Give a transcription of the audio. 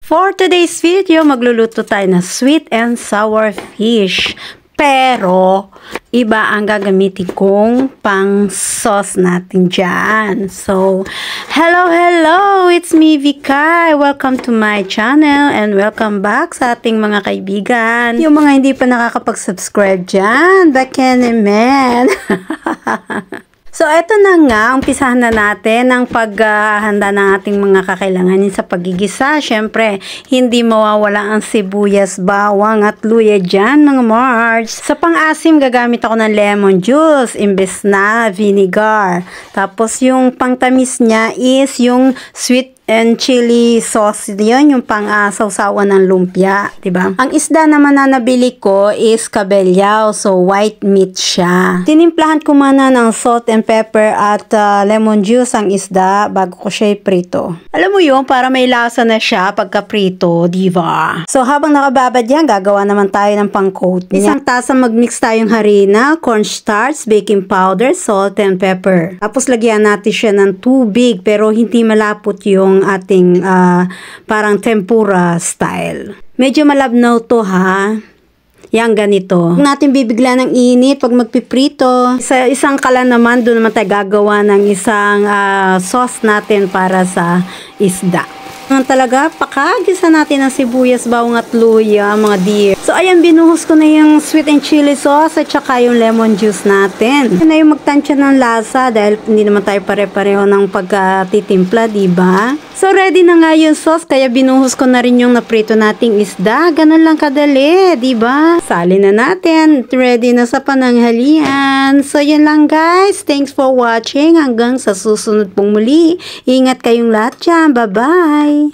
For today's video, magluluto tayo ng sweet and sour fish. Pero, iba ang gagamitin kong pang sauce natin dyan. So, hello! It's me, Vikay. Welcome to my channel and welcome back sa ating mga kaibigan. Yung mga hindi pa nakakapag-subscribe dyan, man. So, eto na nga, umpisahan na natin ang paghahanda ng ating mga kakailanganin sa paggigisa. Siyempre, hindi mawawala ang sibuyas, bawang at luya dyan, mga Marge. Sa pang-asim, gagamit ako ng lemon juice imbes na vinegar. Tapos, yung pangtamis niya is yung sweet and chili sauce. Yun, yung pang-sawsawan ng lumpia, diba? Ang isda naman na nabili ko is kabeljao, so white meat siya. Tinimplahan ko muna ng salt and pepper at lemon juice ang isda bago ko siya iprito. Alam mo yun, para may lasa na siya pagka prito, diba? So, habang nakababad yan, gagawa naman tayo ng pang-coat niya. Isang tasa magmix tayong harina, cornstarch, baking powder, salt and pepper. Tapos, lagyan natin siya ng tubig, pero hindi malapot yung ating parang tempura style. Medyo malabnaw to ha. Yang ganito. Kung natin bibigla ng init pag magpiprito. Sa isang kalan naman, doon naman tayo gagawa ng isang sauce natin para sa isda. Talaga, pakagisa natin ang sibuyas, bawang at luya, mga dear. So, ayan, binuhos ko na yung sweet and chili sauce at saka yung lemon juice natin. Yan na yung magtansya ng lasa dahil hindi naman tayo pare-pareho ng pagkatitimpla, diba? So, ready na nga yung sauce, kaya binuhos ko na rin yung naprito nating isda. Ganun lang kadali, diba? Sali na natin. Ready na sa pananghalian. So, yan lang guys. Thanks for watching. Hanggang sa susunod pong muli. Ingat kayong lahat dyan. Bye-bye!